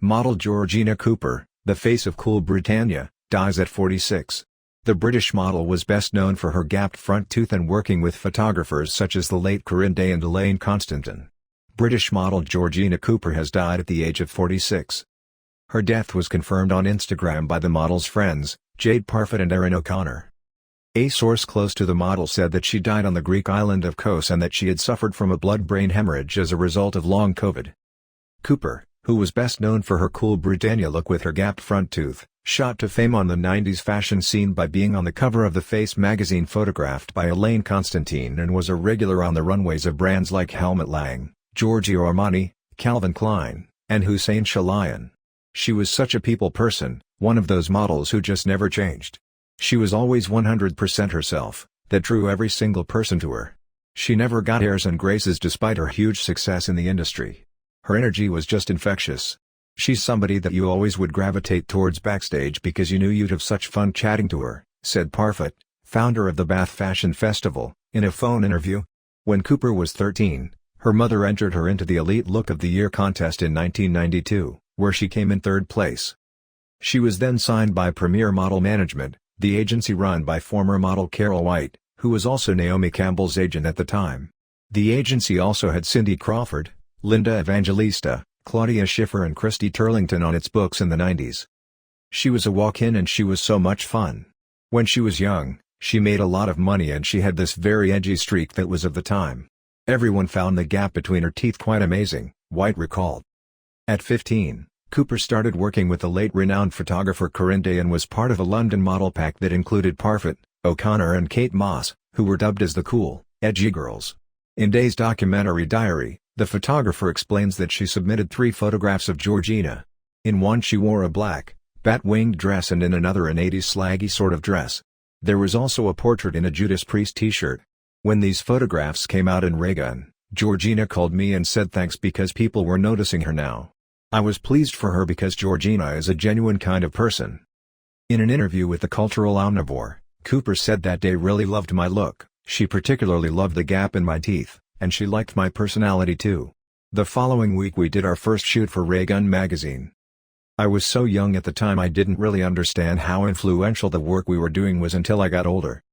Model Georgina Cooper, the face of Cool Britannia, dies at 46. The British model was best known for her gapped front tooth and working with photographers such as the late Corinne and Elaine Constantine. British model Georgina Cooper has died at the age of 46. Her death was confirmed on Instagram by the model's friends, Jade Parfitt and Erin O'Connor. A source close to the model said that she died on the Greek island of Kos and that she had suffered from a blood-brain hemorrhage as a result of long COVID. Cooper, who was best known for her Cool Britannia look with her gapped front tooth, shot to fame on the 90s fashion scene by being on the cover of the Face magazine photographed by Elaine Constantine and was a regular on the runways of brands like Helmut Lang, Giorgio Armani, Calvin Klein, and Hussein Chalayan. She was such a people person, one of those models who just never changed. She was always 100% herself, that drew every single person to her. She never got airs and graces despite her huge success in the industry. Her energy was just infectious. She's somebody that you always would gravitate towards backstage because you knew you'd have such fun chatting to her, said Parfitt, founder of the Bath Fashion Festival, in a phone interview. When Cooper was 13, her mother entered her into the Elite Look of the Year contest in 1992, where she came in third place. She was then signed by Premier Model Management, the agency run by former model Carol White, who was also Naomi Campbell's agent at the time. The agency also had Cindy Crawford, Linda Evangelista, Claudia Schiffer and Christy Turlington on its books in the 90s. She was a walk-in and she was so much fun. When she was young, she made a lot of money and she had this very edgy streak that was of the time. Everyone found the gap between her teeth quite amazing, White recalled. At 15, Cooper started working with the late renowned photographer Corinne and was part of a London model pack that included Parfitt, O'Connor and Kate Moss, who were dubbed as the cool, edgy girls. In Day's documentary Diary, the photographer explains that she submitted 3 photographs of Georgina. In one she wore a black, bat-winged dress and in another an 80s slaggy sort of dress. There was also a portrait in a Judas Priest t-shirt. When these photographs came out in Raygun, Georgina called me and said thanks because people were noticing her now. I was pleased for her because Georgina is a genuine kind of person. In an interview with the Cultural Omnivore, Cooper said that Day really loved my look, she particularly loved the gap in my teeth, and she liked my personality too. The following week we did our first shoot for Raygun magazine. I was so young at the time I didn't really understand how influential the work we were doing was until I got older.